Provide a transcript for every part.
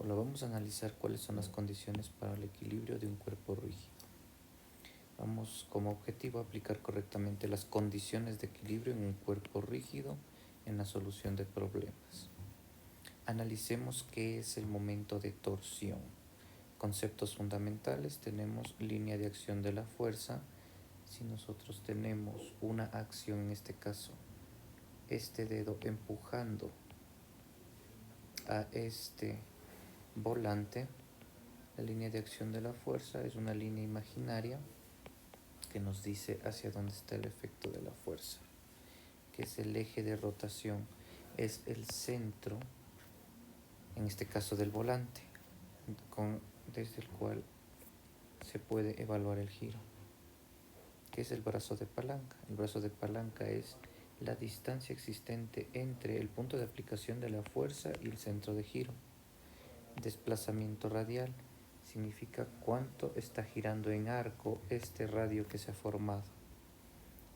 Hola, vamos a analizar cuáles son las condiciones para el equilibrio de un cuerpo rígido. Vamos como objetivo a aplicar correctamente las condiciones de equilibrio en un cuerpo rígido en la solución de problemas. Analicemos qué es el momento de torsión. Conceptos fundamentales: tenemos línea de acción de la fuerza. Si nosotros tenemos una acción, en este caso, este dedo empujando a este volante, la línea de acción de la fuerza es una línea imaginaria que nos dice hacia dónde está el efecto de la fuerza, que es el eje de rotación, es el centro, en este caso del volante, desde el cual se puede evaluar el giro. ¿Qué es el brazo de palanca? El brazo de palanca es la distancia existente entre el punto de aplicación de la fuerza y el centro de giro. Desplazamiento radial significa cuánto está girando en arco este radio que se ha formado.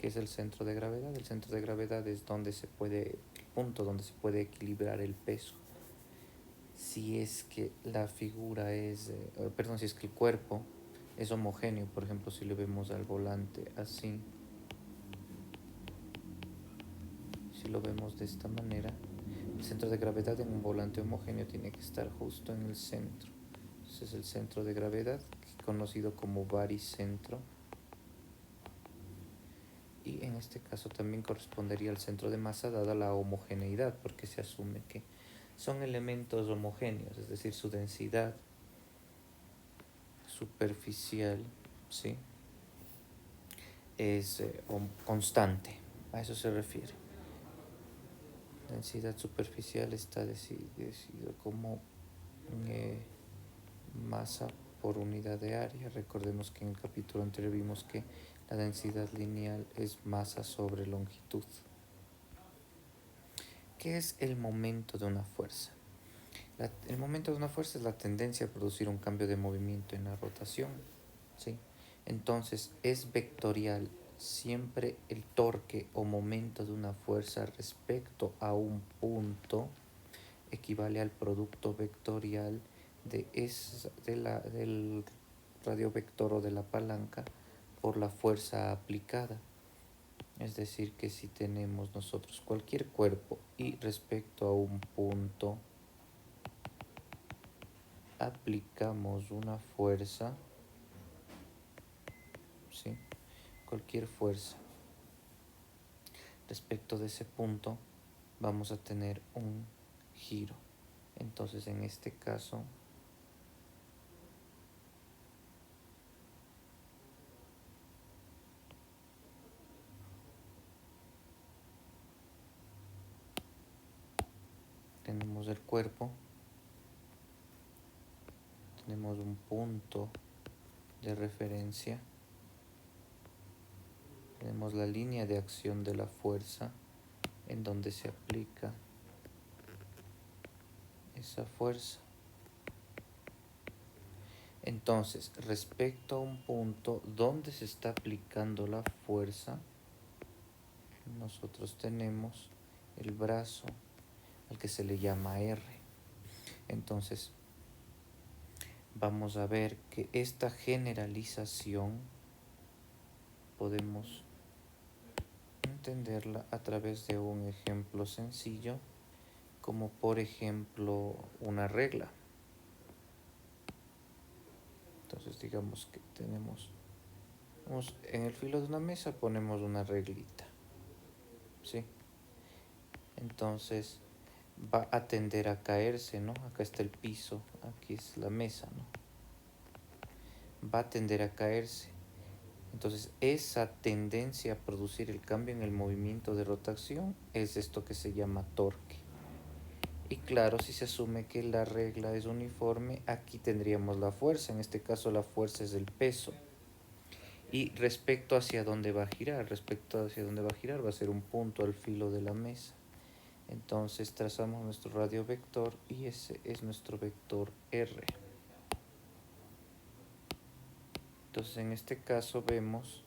¿Qué es el centro de gravedad? El centro de gravedad es el punto donde se puede equilibrar el peso. Si es que la figura es, si es que el cuerpo es homogéneo, por ejemplo, si le vemos al volante así, si lo vemos de esta manera, el centro de gravedad en un volante homogéneo tiene que estar justo en el centro. Entonces el centro de gravedad, conocido como baricentro, y en este caso también correspondería al centro de masa dada la homogeneidad, porque se asume que son elementos homogéneos, es decir, su densidad superficial, ¿sí?, es constante. A eso se refiere. Densidad superficial está decidido como masa por unidad de área. Recordemos que en el capítulo anterior vimos que la densidad lineal es masa sobre longitud. ¿Qué es el momento de una fuerza? El momento de una fuerza es la tendencia a producir un cambio de movimiento en la rotación, ¿sí? Entonces es vectorial. Siempre el torque o momento de una fuerza respecto a un punto equivale al producto vectorial del radio vector o de la palanca por la fuerza aplicada. Es decir, que si tenemos nosotros cualquier cuerpo y respecto a un punto aplicamos una fuerza, ¿sí?, cualquier fuerza respecto de ese punto, vamos a tener un giro. Entonces en este caso tenemos el cuerpo, tenemos un punto de referencia, tenemos la línea de acción de la fuerza en donde se aplica esa fuerza. Entonces, respecto a un punto donde se está aplicando la fuerza, nosotros tenemos el brazo al que se le llama R. Entonces, vamos a ver que esta generalización podemos entenderla a través de un ejemplo sencillo, como por ejemplo una regla. Entonces digamos que tenemos en el filo de una mesa, ponemos una reglita, ¿sí? Entonces va a tender a caerse, ¿no? Acá está el piso, aquí es la mesa, ¿no? Va a tender a caerse. Entonces esa tendencia a producir el cambio en el movimiento de rotación es esto que se llama torque. Y claro, si se asume que la regla es uniforme, aquí tendríamos la fuerza. En este caso la fuerza es el peso. Y respecto hacia dónde va a girar, va a ser un punto al filo de la mesa. Entonces trazamos nuestro radio vector y ese es nuestro vector R. Entonces en este caso vemos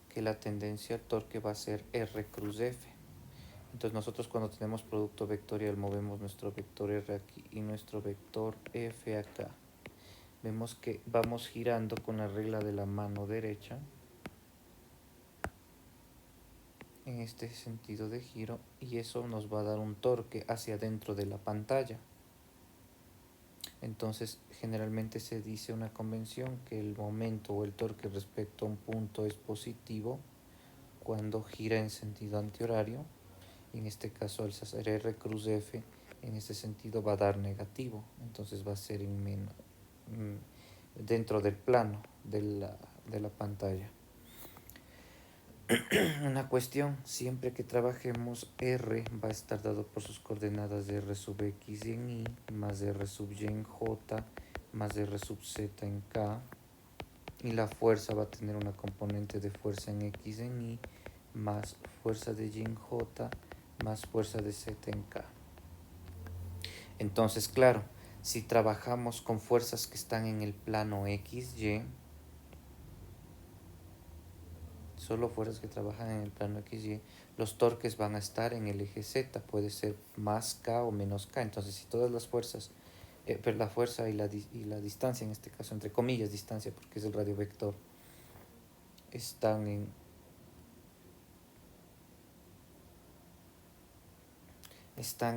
que la tendencia al torque va a ser R cruz F. Entonces nosotros cuando tenemos producto vectorial movemos nuestro vector R aquí y nuestro vector F acá. Vemos que vamos girando con la regla de la mano derecha en este sentido de giro, y eso nos va a dar un torque hacia adentro de la pantalla. Entonces generalmente se dice una convención que el momento o el torque respecto a un punto es positivo cuando gira en sentido antihorario, y en este caso al hacer R cruz F en este sentido va a dar negativo, entonces va a ser dentro del plano de la pantalla. Una cuestión, siempre que trabajemos R va a estar dado por sus coordenadas de R sub X en Y, más R sub Y en J, más R sub Z en K, y la fuerza va a tener una componente de fuerza en X en Y, más fuerza de Y en J, más fuerza de Z en K. Entonces, claro, si trabajamos con fuerzas que están en el plano XY, solo fuerzas que trabajan en el plano XY, los torques van a estar en el eje Z, puede ser más K o menos K. Entonces, si todas las fuerzas, pero la fuerza y la distancia, en este caso, entre comillas, distancia, porque es el radio vector, están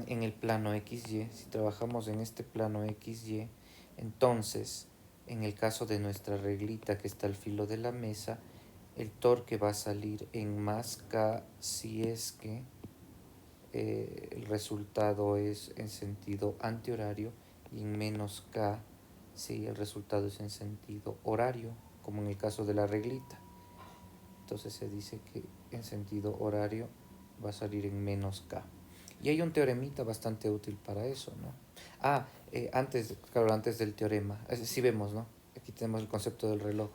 en el plano XY, si trabajamos en este plano XY, entonces, en el caso de nuestra reglita que está al filo de la mesa, el torque va a salir en más K si es que el resultado es en sentido antihorario, y en menos K si el resultado es en sentido horario, como en el caso de la reglita. Entonces se dice que en sentido horario va a salir en menos K. Y hay un teoremita bastante útil para eso, ¿no? Antes del teorema, sí vemos, ¿no? Aquí tenemos el concepto del reloj,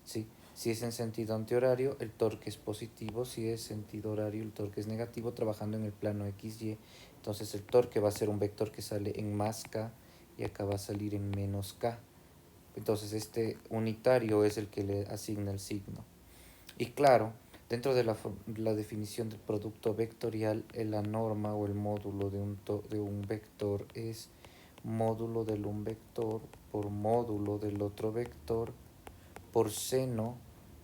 ¿sí? Si es en sentido antihorario, el torque es positivo. Si es sentido horario, el torque es negativo, trabajando en el plano XY. Entonces el torque va a ser un vector que sale en más K, y acá va a salir en menos K. Entonces este unitario es el que le asigna el signo. Y claro, dentro de la definición del producto vectorial, la norma o el módulo de un vector es módulo del un vector por módulo del otro vector por seno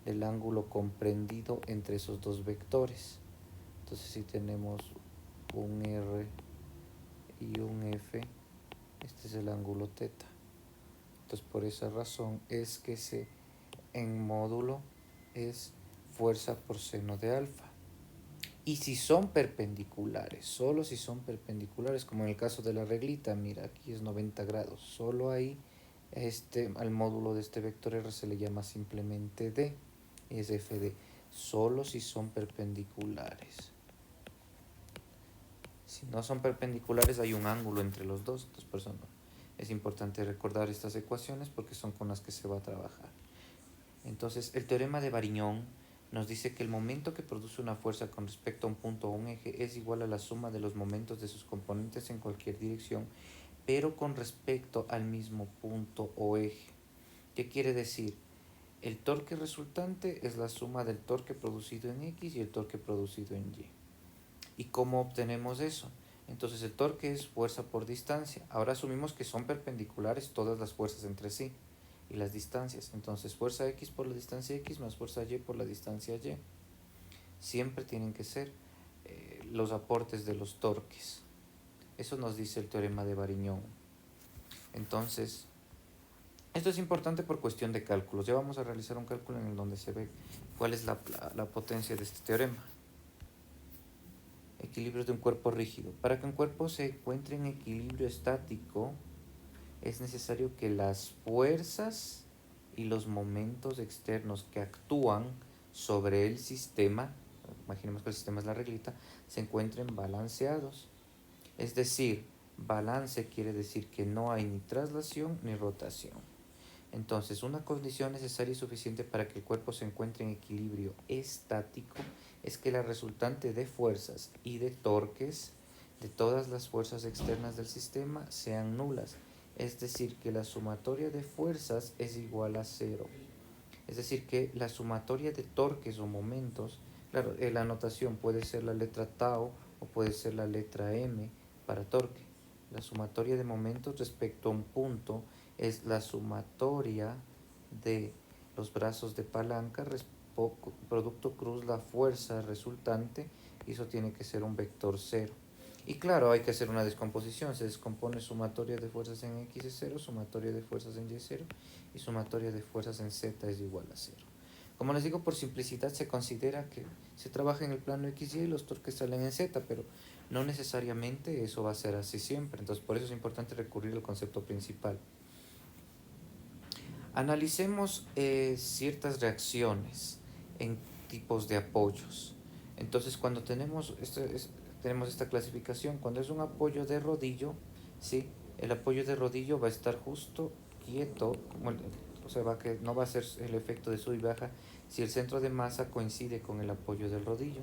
del ángulo comprendido entre esos dos vectores. Entonces, si tenemos un R y un F, este es el ángulo teta. Entonces, por esa razón es que en módulo es fuerza por seno de alfa. Y si son perpendiculares, solo si son perpendiculares, como en el caso de la reglita, mira, aquí es 90 grados, solo ahí al módulo de este vector R se le llama simplemente D, es FD, solo si son perpendiculares. Si no son perpendiculares hay un ángulo entre los dos, entonces por eso es importante recordar estas ecuaciones porque son con las que se va a trabajar. Entonces, el teorema de Varignón nos dice que el momento que produce una fuerza con respecto a un punto o un eje es igual a la suma de los momentos de sus componentes en cualquier dirección, pero con respecto al mismo punto o eje. ¿Qué quiere decir? El torque resultante es la suma del torque producido en X y el torque producido en Y. ¿Y cómo obtenemos eso? Entonces el torque es fuerza por distancia. Ahora asumimos que son perpendiculares todas las fuerzas entre sí y las distancias. Entonces fuerza X por la distancia X más fuerza Y por la distancia Y. Siempre tienen que ser los aportes de los torques. Eso nos dice el teorema de Varignón. Entonces, esto es importante por cuestión de cálculos. Ya vamos a realizar un cálculo en el donde se ve cuál es la potencia de este teorema. Equilibrio de un cuerpo rígido. Para que un cuerpo se encuentre en equilibrio estático, es necesario que las fuerzas y los momentos externos que actúan sobre el sistema, imaginemos que el sistema es la reglita, se encuentren balanceados. Es decir, balance quiere decir que no hay ni traslación ni rotación. Entonces, una condición necesaria y suficiente para que el cuerpo se encuentre en equilibrio estático es que la resultante de fuerzas y de torques de todas las fuerzas externas del sistema sean nulas. Es decir, que la sumatoria de fuerzas es igual a cero. Es decir, que la sumatoria de torques o momentos, claro, la notación puede ser la letra tau o puede ser la letra M para torque. La sumatoria de momentos respecto a un punto es la sumatoria de los brazos de palanca, producto cruz la fuerza resultante, y eso tiene que ser un vector cero. Y claro, hay que hacer una descomposición. Se descompone sumatoria de fuerzas en X es 0, sumatoria de fuerzas en Y es 0 y sumatoria de fuerzas en Z es igual a 0. Como les digo, por simplicidad se considera que se trabaja en el plano XY y los torques salen en Z, pero no necesariamente eso va a ser así siempre. Entonces, por eso es importante recurrir al concepto principal. Analicemos ciertas reacciones en tipos de apoyos. Entonces, cuando tenemos esta clasificación, cuando es un apoyo de rodillo, ¿sí? El apoyo de rodillo va a estar justo quieto, o sea, que no va a ser el efecto de sub y baja si el centro de masa coincide con el apoyo del rodillo.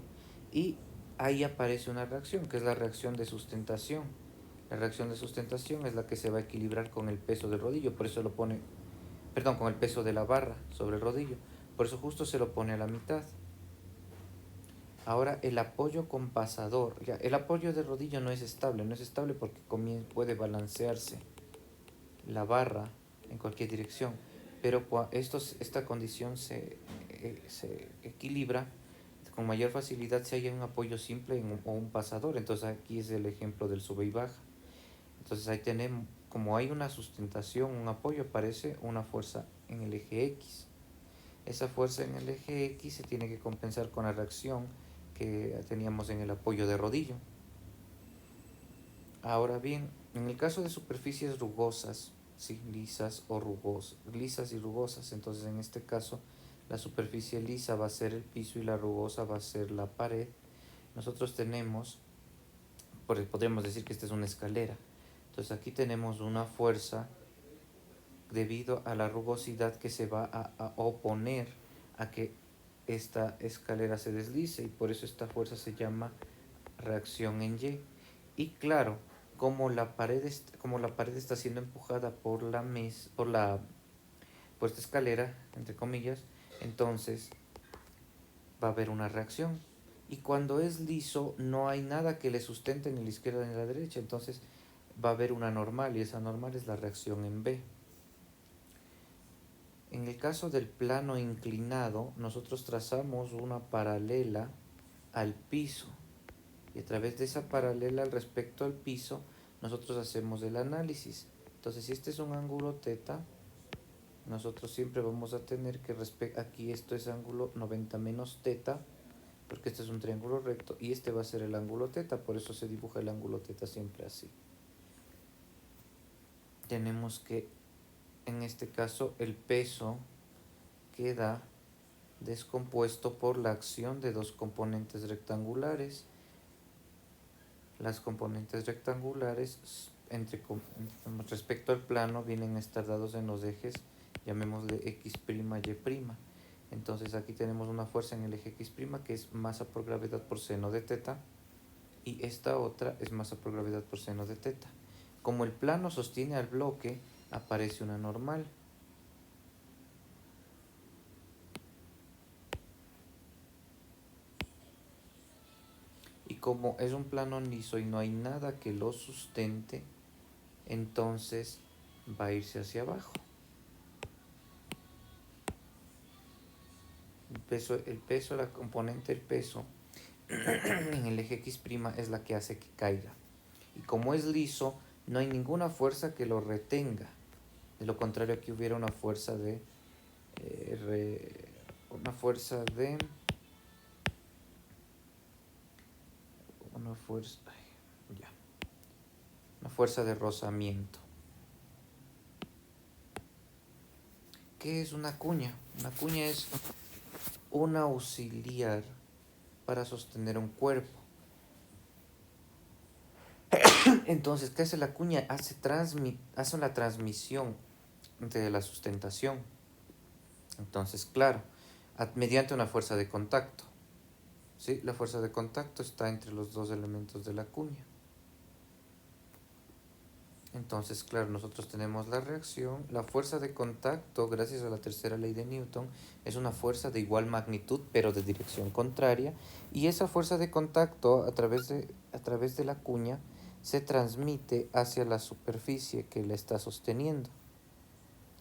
Y ahí aparece una reacción, que es la reacción de sustentación. La reacción de sustentación es la que se va a equilibrar con el peso del rodillo, por eso lo pone, perdón, con el peso de la barra sobre el rodillo, por eso justo se lo pone a la mitad. Ahora el apoyo compasador, el apoyo de rodillo no es estable porque puede balancearse la barra en cualquier dirección, pero esta condición se equilibra con mayor facilidad si hay un apoyo simple o un pasador. Entonces aquí es el ejemplo del sube y baja. Entonces ahí tenemos, como hay una sustentación, un apoyo, aparece una fuerza en el eje X. Esa fuerza en el eje X se tiene que compensar con la reacción que teníamos en el apoyo de rodillo. Ahora bien, en el caso de superficies rugosas, ¿sí? lisas y rugosas, entonces en este caso la superficie lisa va a ser el piso y la rugosa va a ser la pared. Nosotros podríamos decir que esta es una escalera. Entonces aquí tenemos una fuerza debido a la rugosidad que se va a oponer a que esta escalera se deslice, y por eso esta fuerza se llama reacción en Y. Y claro, como la pared está siendo empujada por por esta escalera, entre comillas, entonces va a haber una reacción. Y cuando es liso, no hay nada que le sustente ni a la izquierda ni a la derecha, entonces va a haber una normal, y esa normal es la reacción en B. En el caso del plano inclinado, nosotros trazamos una paralela al piso, y a través de esa paralela al respecto al piso, nosotros hacemos el análisis. Entonces, si este es un ángulo θ, nosotros siempre vamos a tener que aquí esto es ángulo 90 menos θ, porque este es un triángulo recto, y este va a ser el ángulo θ, por eso se dibuja el ángulo θ siempre así. Tenemos que, en este caso, el peso queda descompuesto por la acción de dos componentes rectangulares. Las componentes rectangulares respecto al plano vienen a estar dados en los ejes, llamémosle X', Y'. Entonces aquí tenemos una fuerza en el eje X' que es masa por gravedad por seno de θ, y esta otra es masa por gravedad por seno de θ. Como el plano sostiene al bloque, aparece una normal. Y como es un plano liso y no hay nada que lo sustente, entonces va a irse hacia abajo. La componente del peso en el eje X' es la que hace que caiga. Y como es liso, no hay ninguna fuerza que lo retenga. De lo contrario, aquí hubiera una fuerza de rozamiento. ¿Qué es una cuña? Una cuña es un auxiliar para sostener un cuerpo. Entonces, ¿qué hace la cuña? Hace la transmisión de la sustentación. Entonces, claro, mediante una fuerza de contacto. ¿Sí? La fuerza de contacto está entre los dos elementos de la cuña. Entonces, claro, nosotros tenemos la reacción. La fuerza de contacto, gracias a la tercera ley de Newton, es una fuerza de igual magnitud, pero de dirección contraria. Y esa fuerza de contacto, a través de la cuña, se transmite hacia la superficie que la está sosteniendo.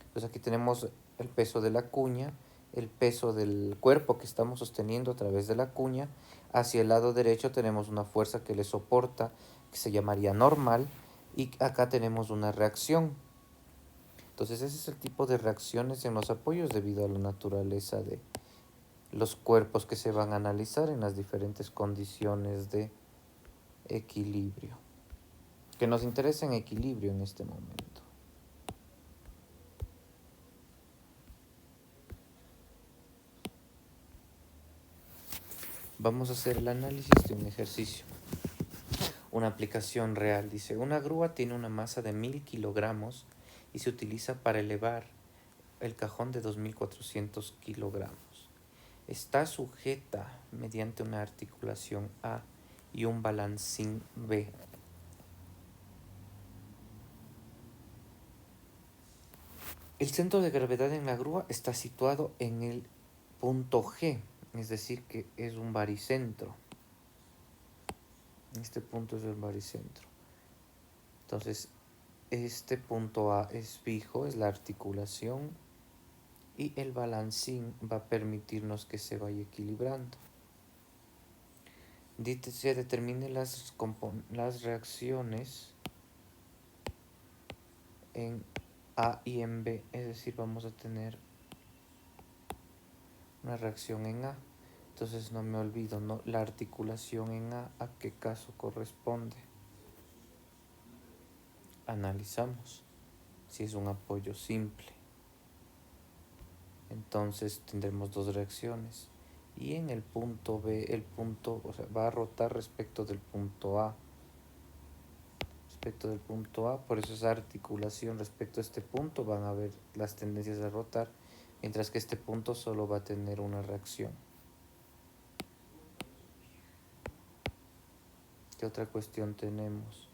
Entonces aquí tenemos el peso de la cuña, el peso del cuerpo que estamos sosteniendo a través de la cuña. Hacia el lado derecho tenemos una fuerza que le soporta, que se llamaría normal, y acá tenemos una reacción. Entonces ese es el tipo de reacciones en los apoyos debido a la naturaleza de los cuerpos que se van a analizar en las diferentes condiciones de equilibrio. Que nos interesa en equilibrio en este momento. Vamos a hacer el análisis de un ejercicio. Una aplicación real. Dice, una grúa tiene una masa de 1000 kilogramos y se utiliza para elevar el cajón de 2400 kilogramos. Está sujeta mediante una articulación A y un balancín B. El centro de gravedad en la grúa está situado en el punto G, es decir, que es un baricentro. Este punto es el baricentro. Entonces, este punto A es fijo, es la articulación, y el balancín va a permitirnos que se vaya equilibrando. Se determinen las reacciones en A y en B, es decir, vamos a tener una reacción en A. Entonces no me olvido, ¿no? La articulación en ¿a qué caso corresponde? Analizamos. Si es un apoyo simple, entonces tendremos dos reacciones. Y en el punto B, el punto, o sea, va a rotar respecto del punto A. Respecto del punto A, por eso esa articulación respecto a este punto van a ver las tendencias a rotar, mientras que este punto solo va a tener una reacción. ¿Qué otra cuestión tenemos?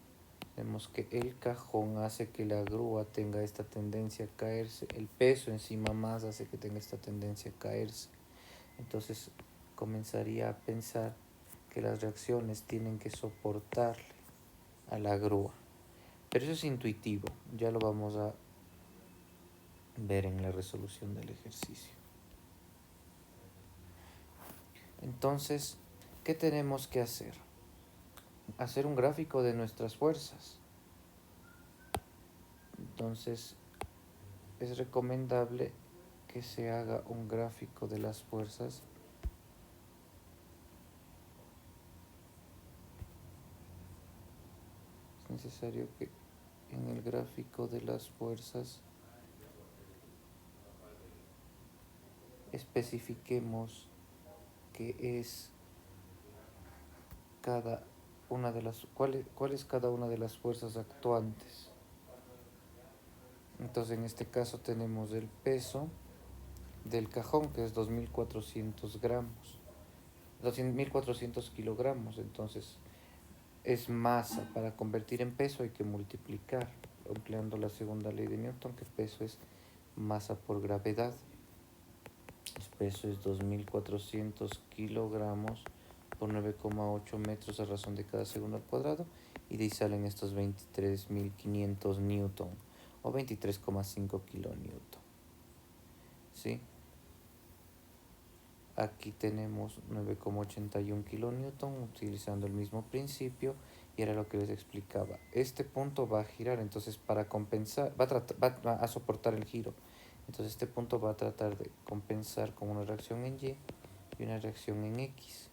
Vemos que el cajón hace que la grúa tenga esta tendencia a caerse. El peso encima más hace que tenga esta tendencia a caerse. Entonces comenzaría a pensar que las reacciones tienen que soportarle a la grúa. Pero eso es intuitivo. Ya lo vamos a ver en la resolución del ejercicio. Entonces, ¿qué tenemos que hacer? Hacer un gráfico de nuestras fuerzas. Entonces, es recomendable que se haga un gráfico de las fuerzas es necesario que en el gráfico de las fuerzas especifiquemos qué es cada una de las cuál es cada una de las fuerzas actuantes. Entonces en este caso tenemos el peso del cajón, que es 2400 gramos, 2400 kilogramos. Entonces es masa. Para convertir en peso hay que multiplicar, empleando la segunda ley de Newton, que peso es masa por gravedad. El peso es 2400 kilogramos por 9,8 metros a razón de cada segundo al cuadrado, y de ahí salen estos 23.500 newton o 23,5 kilonewton. ¿Sí? Aquí tenemos 9,81 kilonewton utilizando el mismo principio, y era lo que les explicaba. Este punto va a girar, entonces para compensar, va a soportar el giro. Entonces este punto va a tratar de compensar con una reacción en Y y una reacción en X.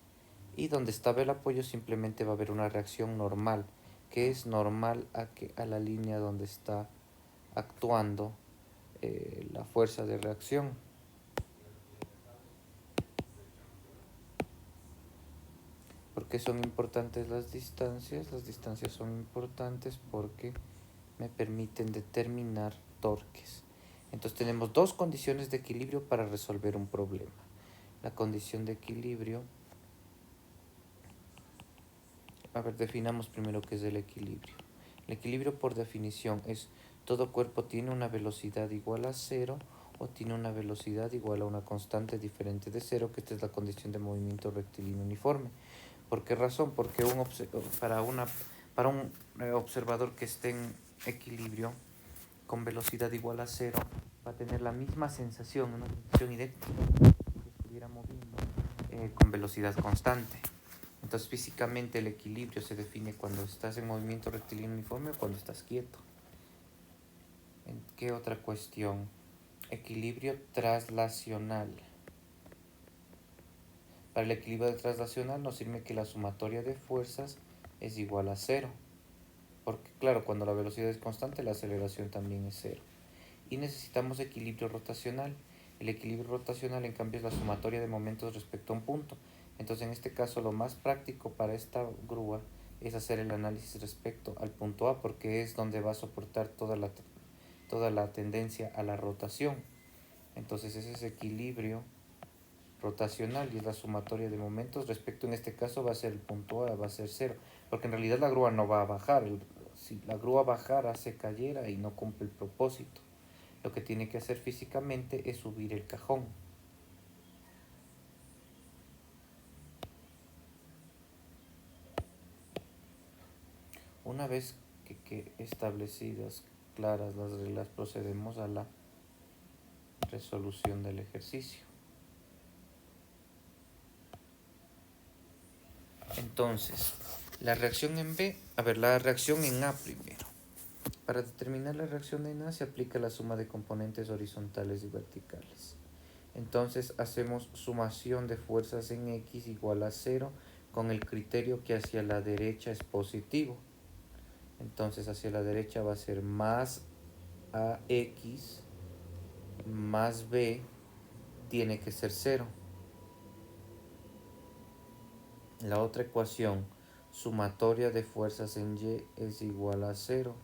Y donde estaba el apoyo simplemente va a haber una reacción normal, que es normal a la línea donde está actuando la fuerza de reacción. ¿Por qué son importantes las distancias? Las distancias son importantes porque me permiten determinar torques. Entonces tenemos dos condiciones de equilibrio para resolver un problema. La condición de equilibrio, a ver, definamos primero qué es el equilibrio. El equilibrio por definición es todo cuerpo tiene una velocidad igual a cero o tiene una velocidad igual a una constante diferente de cero, que esta es la condición de movimiento rectilíneo uniforme. ¿Por qué razón? Porque para un observador que esté en equilibrio con velocidad igual a cero va a tener la misma sensación, una sensación idéntica si estuviera moviendo con velocidad constante. Entonces físicamente el equilibrio se define cuando estás en movimiento rectilíneo uniforme o cuando estás quieto. ¿Qué otra cuestión? Equilibrio traslacional. Para el equilibrio traslacional nos sirve que la sumatoria de fuerzas es igual a cero. Porque claro, cuando la velocidad es constante, la aceleración también es cero. Y necesitamos equilibrio rotacional. El equilibrio rotacional, en cambio, es la sumatoria de momentos respecto a un punto. Entonces, en este caso, lo más práctico para esta grúa es hacer el análisis respecto al punto A, porque es donde va a soportar toda la tendencia a la rotación. Entonces, ese es equilibrio rotacional y es la sumatoria de momentos respecto, en este caso va a ser el punto A, va a ser cero, porque en realidad la grúa no va a bajar. Si la grúa bajara se cayera y no cumple el propósito. Lo que tiene que hacer físicamente es subir el cajón. Una vez que establecidas claras las reglas, procedemos a la resolución del ejercicio. Entonces, la reacción en B, la reacción en A primero. Para determinar la reacción en A se aplica la suma de componentes horizontales y verticales. Entonces hacemos sumación de fuerzas en X igual a 0 con el criterio que hacia la derecha es positivo. Entonces hacia la derecha va a ser más AX más B tiene que ser 0. La otra ecuación, sumatoria de fuerzas en Y es igual a 0.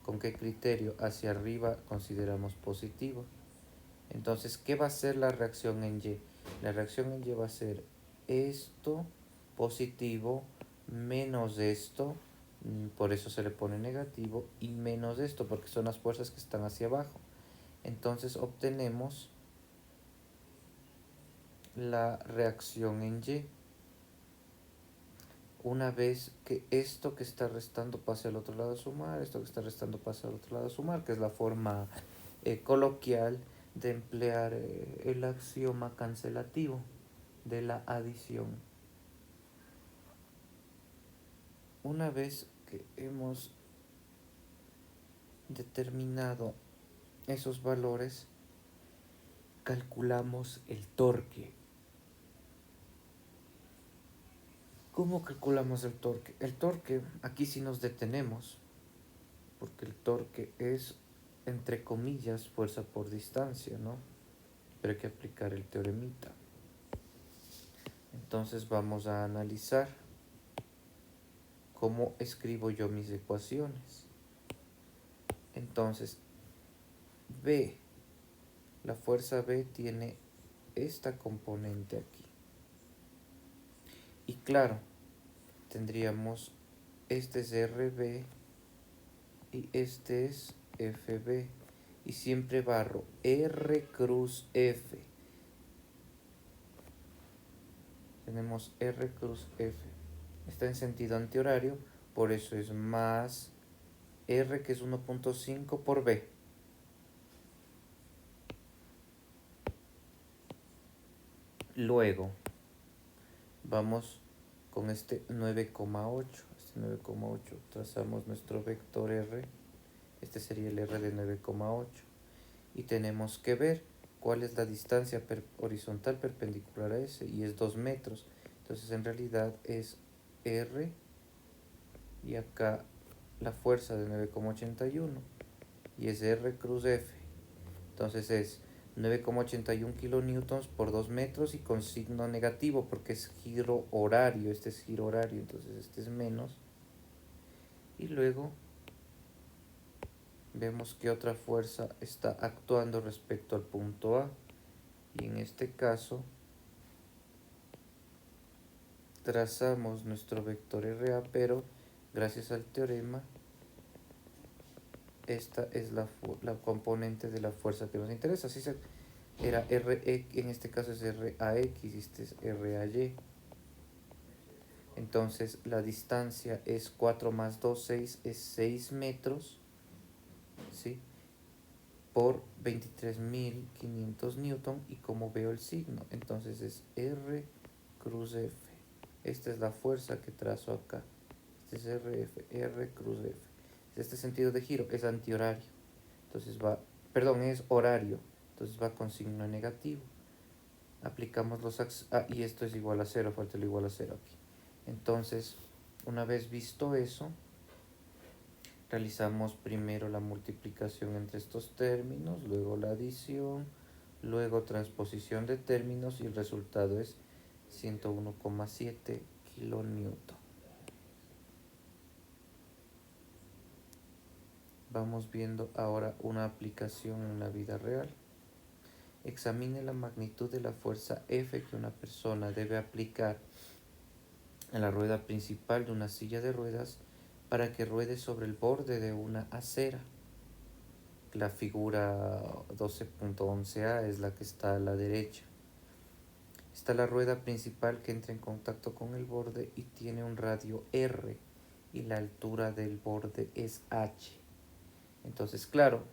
¿Con qué criterio? Hacia arriba consideramos positivo. Entonces, ¿qué va a ser la reacción en Y? La reacción en Y va a ser esto positivo menos esto, por eso se le pone negativo, y menos esto, porque son las fuerzas que están hacia abajo. Entonces obtenemos la reacción en Y. Una vez que esto que está restando pase al otro lado a sumar, esto que está restando pase al otro lado a sumar, que es la forma coloquial de emplear el axioma cancelativo de la adición. Una vez que hemos determinado esos valores, calculamos el torque. ¿Cómo calculamos el torque? El torque, aquí sí nos detenemos, porque el torque es, entre comillas, fuerza por distancia, ¿no? Pero hay que aplicar el teoremita. Entonces vamos a analizar cómo escribo yo mis ecuaciones. Entonces, B, la fuerza B tiene esta componente aquí. Y claro, tendríamos, este es RB y este es FB. Y siempre barro R cruz F. Tenemos R cruz F. Está en sentido antihorario, por eso es más R, que es 1.5 por B. Luego, vamos con este 9,8. Este 9,8, trazamos nuestro vector R. Este sería el R de 9,8. Y tenemos que ver cuál es la distancia horizontal perpendicular a ese, y es 2 metros. Entonces en realidad es R, y acá la fuerza de 9,81, y es R cruz F. Entonces es 9,81 kilonewtons por 2 metros y con signo negativo porque es giro horario. Este es giro horario, entonces este es menos. Y luego vemos que otra fuerza está actuando respecto al punto A. Y en este caso trazamos nuestro vector RA, pero gracias al teorema esta es la componente de la fuerza que nos interesa. Así era RE, en este caso es RAX y este es RAY. Entonces la distancia es 4 más 2, 6, es 6 metros, ¿sí? Por 23.500 newton, y como veo el signo, entonces es R cruz F. Esta es la fuerza que trazo acá. Este es RF, R cruz F. Este sentido de giro es antihorario. Entonces va, perdón, es horario. Entonces va con signo negativo. Aplicamos los y esto es igual a 0, falta el igual a 0 aquí. Entonces, una vez visto eso, realizamos primero la multiplicación entre estos términos, luego la adición, luego transposición de términos, y el resultado es 101,7 kilonewton. Vamos viendo ahora una aplicación en la vida real. Examine la magnitud de la fuerza F que una persona debe aplicar en la rueda principal de una silla de ruedas para que ruede sobre el borde de una acera. La figura 12.11a es la que está a la derecha. Está la rueda principal que entra en contacto con el borde y tiene un radio R, y la altura del borde es H. Entonces, claro,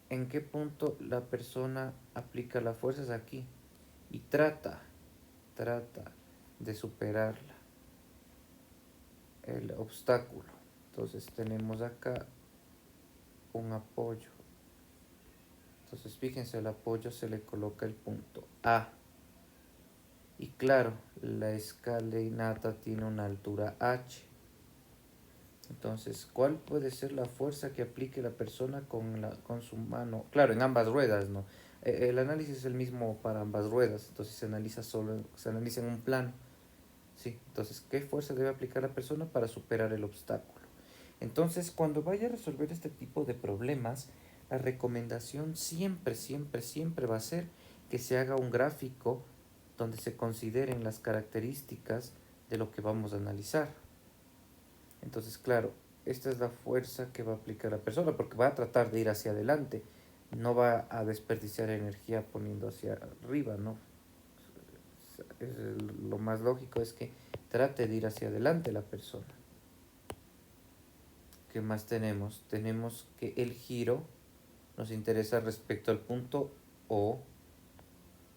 ¿en qué punto la persona aplica la fuerza? Es aquí. Y trata de superarla, el obstáculo. Entonces tenemos acá un apoyo. Entonces fíjense, al apoyo se le coloca el punto A. Y claro, la escalinata tiene una altura H. Entonces, ¿cuál puede ser la fuerza que aplique la persona con su mano? Claro, en ambas ruedas, ¿no? El análisis es el mismo para ambas ruedas, entonces se analiza en un plano. Sí, entonces, ¿qué fuerza debe aplicar la persona para superar el obstáculo? Entonces, cuando vaya a resolver este tipo de problemas, la recomendación siempre va a ser que se haga un gráfico donde se consideren las características de lo que vamos a analizar. Entonces, claro, esta es la fuerza que va a aplicar la persona, porque va a tratar de ir hacia adelante, no va a desperdiciar energía poniendo hacia arriba, ¿no? Lo más lógico es que trate de ir hacia adelante la persona. ¿Qué más tenemos? Tenemos que el giro nos interesa respecto al punto O,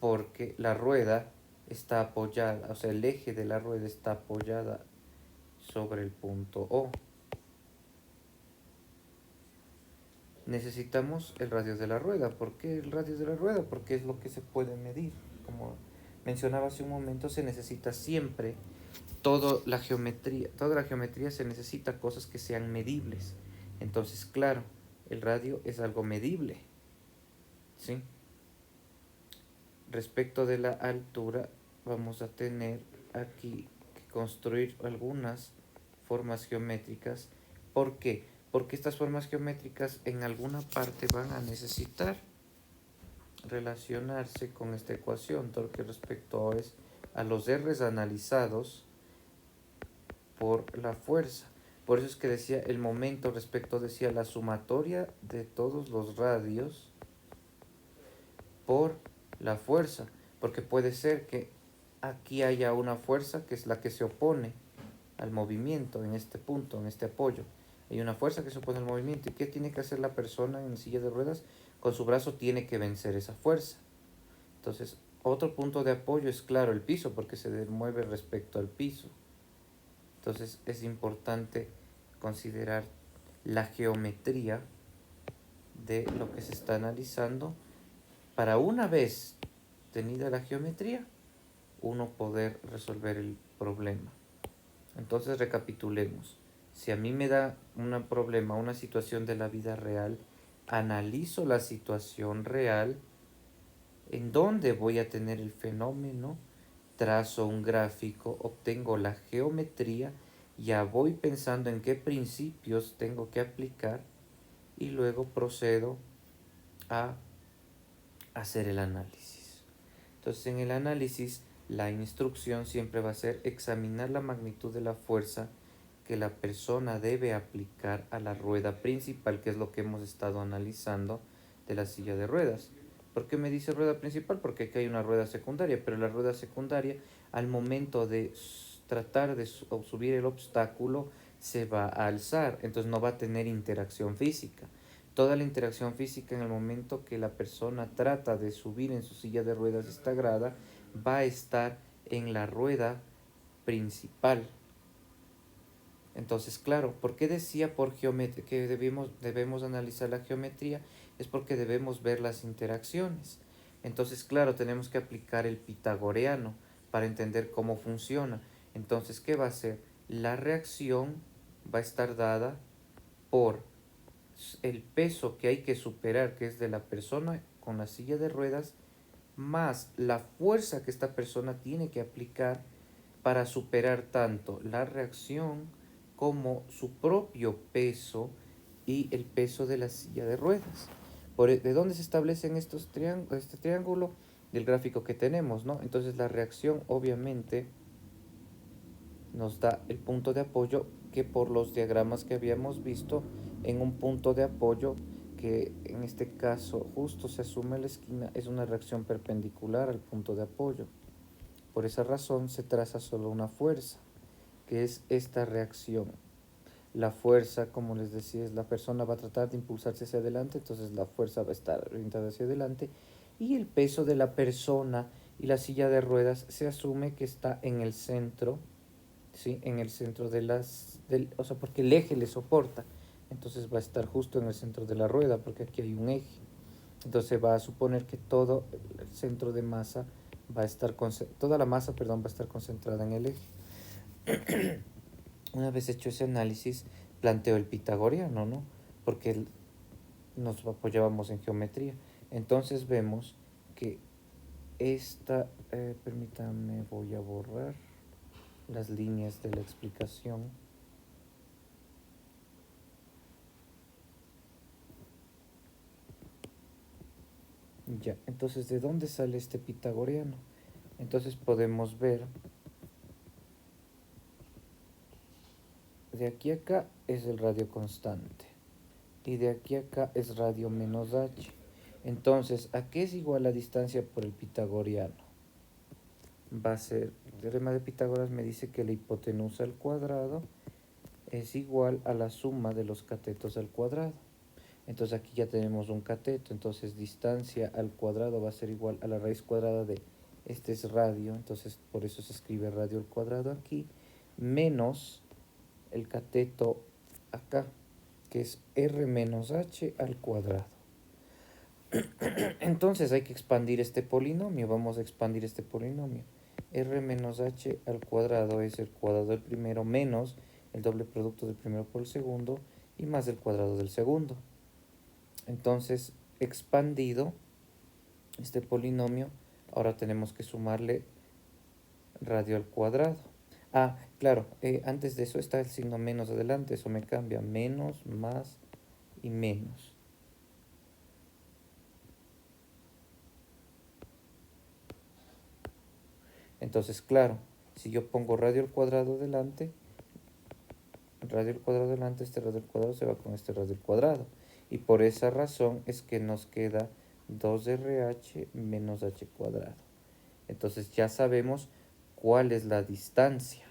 porque la rueda está apoyada, o sea, el eje de la rueda está apoyada sobre el punto O. Necesitamos el radio de la rueda. ¿Por qué el radio de la rueda? Porque es lo que se puede medir. Como mencionaba hace un momento, se necesita siempre toda la geometría se necesita cosas que sean medibles. Entonces, claro, el radio es algo medible, ¿sí? Respecto de la altura, vamos a tener aquí que construir algunas formas geométricas. ¿Por qué? Porque estas formas geométricas en alguna parte van a necesitar relacionarse con esta ecuación, todo lo que respecto a los R's analizados por la fuerza. Por eso es que decía el momento respecto, decía la sumatoria de todos los radios por la fuerza, porque puede ser que aquí haya una fuerza que es la que se opone al movimiento en este punto, en este apoyo. Hay una fuerza que se opone al movimiento. ¿Y qué tiene que hacer la persona en silla de ruedas? Con su brazo tiene que vencer esa fuerza. Entonces, otro punto de apoyo es, claro, el piso, porque se mueve respecto al piso. Entonces, es importante considerar la geometría de lo que se está analizando para, una vez tenida la geometría, uno poder resolver el problema. Entonces recapitulemos. Si a mí me da un problema, una situación de la vida real, analizo la situación real, en dónde voy a tener el fenómeno, trazo un gráfico, obtengo la geometría, ya voy pensando en qué principios tengo que aplicar y luego procedo a hacer el análisis. Entonces, en el análisis, la instrucción siempre va a ser examinar la magnitud de la fuerza que la persona debe aplicar a la rueda principal, que es lo que hemos estado analizando de la silla de ruedas. ¿Por qué me dice rueda principal? Porque aquí hay una rueda secundaria, pero la rueda secundaria, al momento de tratar de subir el obstáculo, se va a alzar, entonces no va a tener interacción física. Toda la interacción física en el momento que la persona trata de subir en su silla de ruedas esta grada, va a estar en la rueda principal. Entonces, claro, ¿por qué decía por geometría que debemos analizar la geometría? Es porque debemos ver las interacciones. Entonces, claro, tenemos que aplicar el pitagoreano para entender cómo funciona. Entonces, ¿qué va a ser? La reacción va a estar dada por el peso que hay que superar, que es de la persona con la silla de ruedas, más la fuerza que esta persona tiene que aplicar para superar tanto la reacción como su propio peso y el peso de la silla de ruedas. ¿De dónde se establecen estos este triángulo? Del gráfico que tenemos, ¿no? Entonces la reacción obviamente nos da el punto de apoyo, que por los diagramas que habíamos visto, en un punto de apoyo que en este caso justo se asume la esquina, es una reacción perpendicular al punto de apoyo. Por esa razón se traza solo una fuerza, que es esta reacción. La fuerza, como les decía, es la persona va a tratar de impulsarse hacia adelante, entonces la fuerza va a estar orientada hacia adelante, y el peso de la persona y la silla de ruedas se asume que está en el centro, ¿sí? En el centro o sea, porque el eje le soporta, entonces va a estar justo en el centro de la rueda, porque aquí hay un eje. Entonces va a suponer que todo el centro de masa va a estar, toda la masa, perdón, va a estar concentrada en el eje. Una vez hecho ese análisis, planteo el pitagoriano, ¿no? Porque nos apoyábamos en geometría. Entonces vemos que permítanme, voy a borrar las líneas de la explicación. Ya, entonces, ¿de dónde sale este pitagoriano? Entonces podemos ver, de aquí a acá es el radio constante, y de aquí a acá es radio menos h. Entonces, ¿a qué es igual la distancia por el pitagoriano? Va a ser, el teorema de Pitágoras me dice que la hipotenusa al cuadrado es igual a la suma de los catetos al cuadrado. Entonces aquí ya tenemos un cateto, entonces distancia al cuadrado va a ser igual a la raíz cuadrada de, este es radio, entonces por eso se escribe radio al cuadrado aquí, menos el cateto acá, que es r menos h al cuadrado. Entonces hay que expandir este polinomio, vamos a expandir este polinomio. R menos h al cuadrado es el cuadrado del primero menos el doble producto del primero por el segundo y más el cuadrado del segundo. Entonces, expandido este polinomio, ahora tenemos que sumarle radio al cuadrado. Ah, claro, antes de eso está el signo menos adelante, eso me cambia, menos, más y menos. Entonces, claro, si yo pongo radio al cuadrado delante, este radio al cuadrado se va con este radio al cuadrado. Y por esa razón es que nos queda 2RH menos h cuadrado. Entonces ya sabemos cuál es la distancia,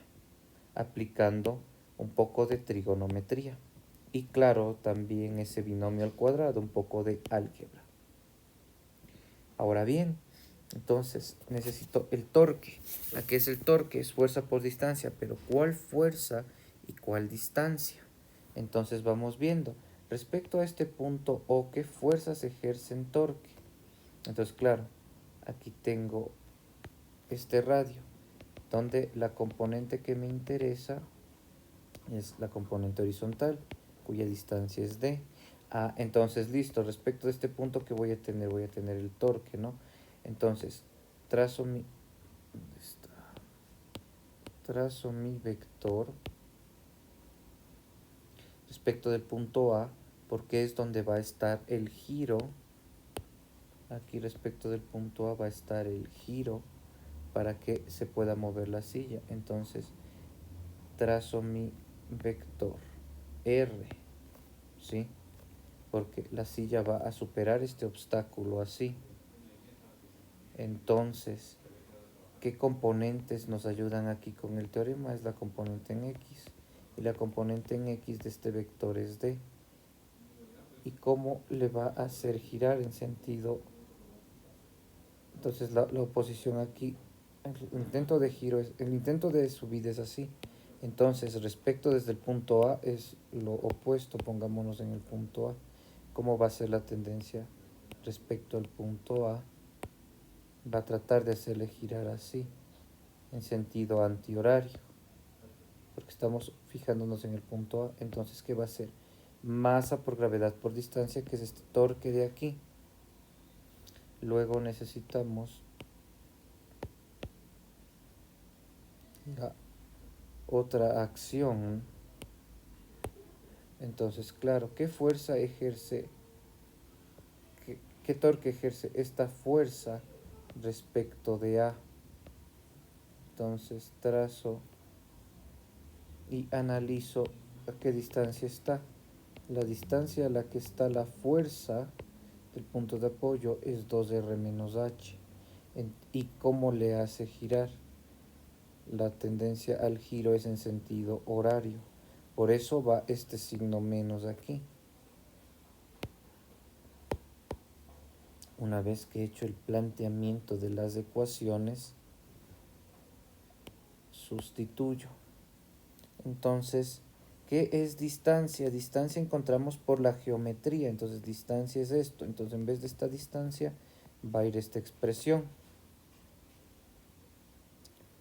aplicando un poco de trigonometría. Y claro, también ese binomio al cuadrado, un poco de álgebra. Ahora bien, entonces necesito el torque. ¿Qué es el torque? Es fuerza por distancia, pero ¿cuál fuerza y cuál distancia? Entonces vamos viendo. Respecto a este punto O, ¿qué fuerzas ejercen torque? Entonces, claro, aquí tengo este radio, donde la componente que me interesa es la componente horizontal, cuya distancia es d. Entonces, listo, respecto de este punto que voy a tener el torque, ¿no? Entonces, trazo mi, ¿dónde está? Trazo mi vector respecto del punto A, porque es donde va a estar el giro. Aquí respecto del punto A va a estar el giro para que se pueda mover la silla. Entonces, trazo mi vector R, ¿sí? Porque la silla va a superar este obstáculo así. Entonces, ¿qué componentes nos ayudan aquí con el teorema? Es la componente en X. Y la componente en X de este vector es D. ¿Y cómo le va a hacer girar en sentido? Entonces la oposición aquí, el intento de giro, el intento de subida es así. Entonces respecto desde el punto A es lo opuesto, pongámonos en el punto A. ¿Cómo va a ser la tendencia respecto al punto A? Va a tratar de hacerle girar así, en sentido antihorario, porque estamos fijándonos en el punto A. Entonces, ¿qué va a ser? Masa por gravedad por distancia, que es este torque de aquí. Luego necesitamos la otra acción. Entonces, claro, ¿qué fuerza ejerce, qué torque ejerce esta fuerza respecto de A? Entonces trazo y analizo a qué distancia está. La distancia a la que está la fuerza del punto de apoyo es 2R menos H. ¿Y cómo le hace girar? La tendencia al giro es en sentido horario. Por eso va este signo menos aquí. Una vez que he hecho el planteamiento de las ecuaciones, sustituyo. Entonces, ¿qué es distancia? Distancia encontramos por la geometría. Entonces, distancia es esto. Entonces, en vez de esta distancia, va a ir esta expresión.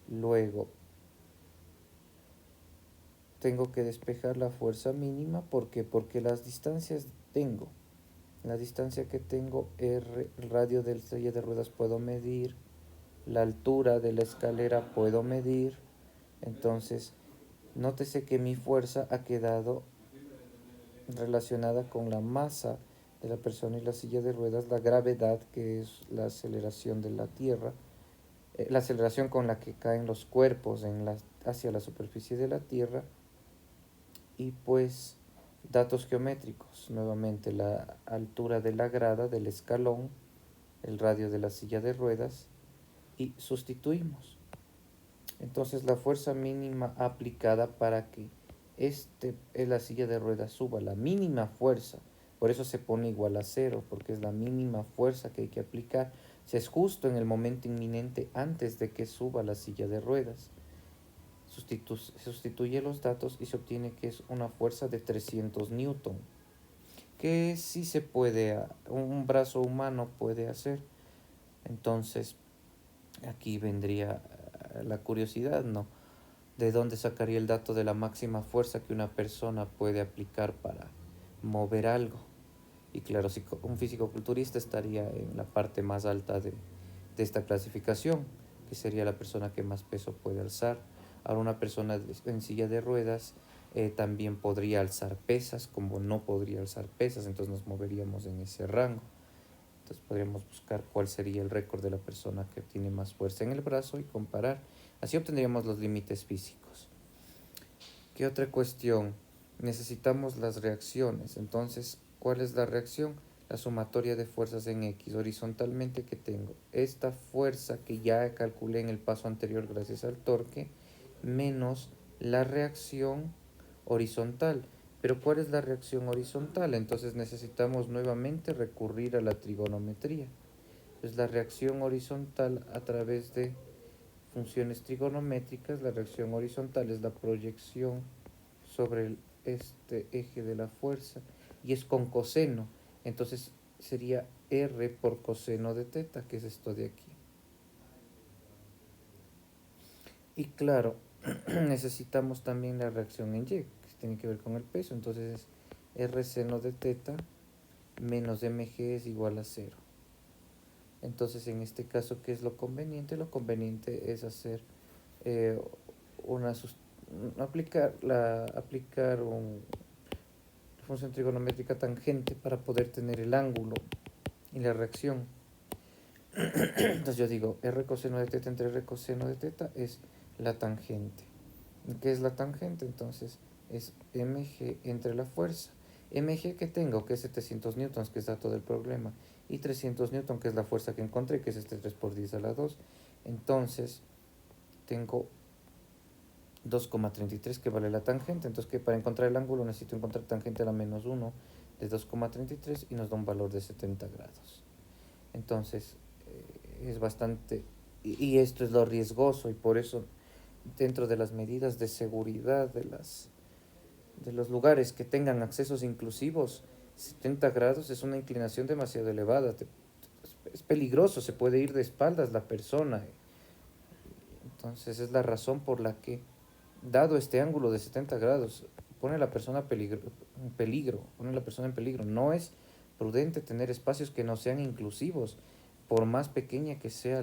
Luego, tengo que despejar la fuerza mínima. ¿Por qué? Porque las distancias tengo. La distancia que tengo, R, el radio de la silla de ruedas puedo medir. La altura de la escalera puedo medir. Entonces, nótese que mi fuerza ha quedado relacionada con la masa de la persona y la silla de ruedas, la gravedad, que es la aceleración de la Tierra, la aceleración con la que caen los cuerpos hacia la superficie de la Tierra, y pues datos geométricos, nuevamente la altura de la grada, del escalón, el radio de la silla de ruedas, y sustituimos. Entonces la fuerza mínima aplicada para que la silla de ruedas suba, la mínima fuerza, por eso se pone igual a 0, porque es la mínima fuerza que hay que aplicar, si es justo en el momento inminente antes de que suba la silla de ruedas. Se sustituye los datos y se obtiene que es una fuerza de 300 newton, que sí se puede, un brazo humano puede hacer. Entonces aquí vendría la curiosidad, ¿no? ¿De dónde sacaría el dato de la máxima fuerza que una persona puede aplicar para mover algo? Y claro, si un físico-culturista estaría en la parte más alta de esta clasificación, que sería la persona que más peso puede alzar. Ahora una persona en silla de ruedas también podría alzar pesas, como no podría alzar pesas, entonces nos moveríamos en ese rango. Entonces podríamos buscar cuál sería el récord de la persona que tiene más fuerza en el brazo y comparar. Así obtendríamos los límites físicos. ¿Qué otra cuestión? Necesitamos las reacciones. Entonces, ¿cuál es la reacción? La sumatoria de fuerzas en X. Horizontalmente, que tengo esta fuerza que ya calculé en el paso anterior gracias al torque, menos la reacción horizontal. Pero ¿cuál es la reacción horizontal? Entonces necesitamos nuevamente recurrir a la trigonometría. Pues la reacción horizontal a través de funciones trigonométricas, la reacción horizontal es la proyección sobre este eje de la fuerza y es con coseno. Entonces sería R por coseno de teta, que es esto de aquí. Y claro, necesitamos también la reacción en Y, que tiene que ver con el peso. Entonces es R seno de teta menos mg es igual a 0. Entonces en este caso, ¿qué es lo conveniente? Lo conveniente es hacer aplicar una función trigonométrica tangente para poder tener el ángulo y la reacción. Entonces yo digo, R coseno de teta entre R coseno de teta es la tangente. ¿Qué es la tangente? Entonces es mg entre la fuerza. Mg que tengo, que es 700 newtons, que es dato del problema, y 300 newtons, que es la fuerza que encontré, que es este 3 por 10 a la 2. Entonces, tengo 2,33 que vale la tangente. Entonces, que para encontrar el ángulo necesito encontrar tangente a la menos 1 de 2,33 y nos da un valor de 70 grados. Entonces, es bastante... Y esto es lo riesgoso, y por eso dentro de las medidas de seguridad de los lugares que tengan accesos inclusivos, 70 grados es una inclinación demasiado elevada. Es peligroso, se puede ir de espaldas la persona. Entonces es la razón por la que, dado este ángulo de 70 grados, pone a la persona en peligro, pone a la persona en peligro. No es prudente tener espacios que no sean inclusivos, por más pequeña que sea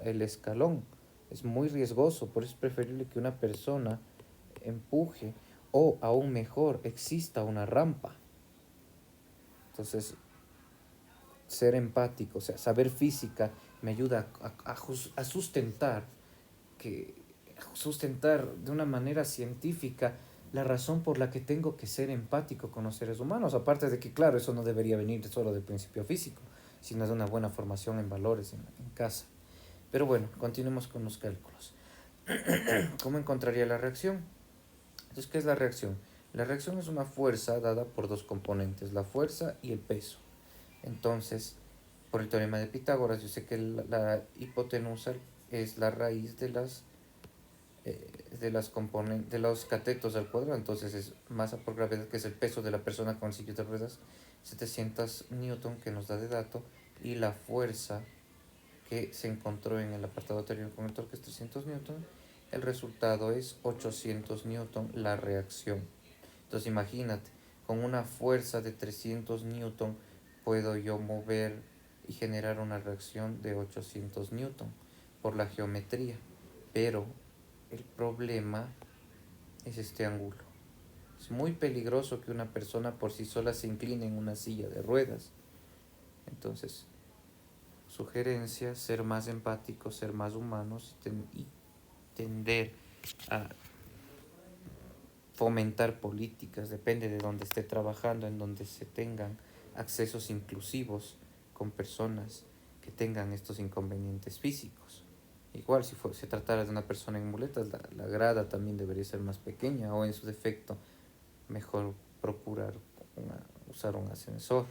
el escalón. Es muy riesgoso, por eso es preferible que una persona empuje, o aún mejor, exista una rampa. Entonces, ser empático, o sea, saber física me ayuda a sustentar que sustentar de una manera científica la razón por la que tengo que ser empático con los seres humanos. Aparte de que, claro, eso no debería venir solo del principio físico, sino de una buena formación en valores en casa. Pero bueno, continuemos con los cálculos. ¿Cómo encontraría la reacción? Entonces, ¿qué es la reacción? La reacción es una fuerza dada por dos componentes, la fuerza y el peso. Entonces, por el teorema de Pitágoras, yo sé que la hipotenusa es la raíz de los catetos al cuadrado. Entonces es masa por gravedad, que es el peso de la persona con silla de ruedas, 700 newton, que nos da de dato, y la fuerza que se encontró en el apartado anterior con el torque es 300 newton. El resultado es 800 newton la reacción. Entonces imagínate, con una fuerza de 300 newton puedo yo mover y generar una reacción de 800 newton por la geometría. Pero el problema es este ángulo. Es muy peligroso que una persona por sí sola se incline en una silla de ruedas. Entonces, sugerencia, ser más empáticos, ser más humanos y tender a fomentar políticas, depende de donde esté trabajando, en donde se tengan accesos inclusivos con personas que tengan estos inconvenientes físicos. Igual si se tratara de una persona en muletas, la grada también debería ser más pequeña, o en su defecto mejor procurar usar un ascensor.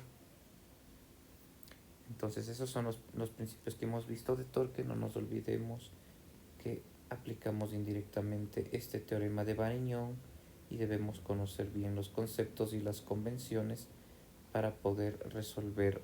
Entonces esos son los principios que hemos visto de torque. No nos olvidemos que aplicamos indirectamente este teorema de Varignon y debemos conocer bien los conceptos y las convenciones para poder resolver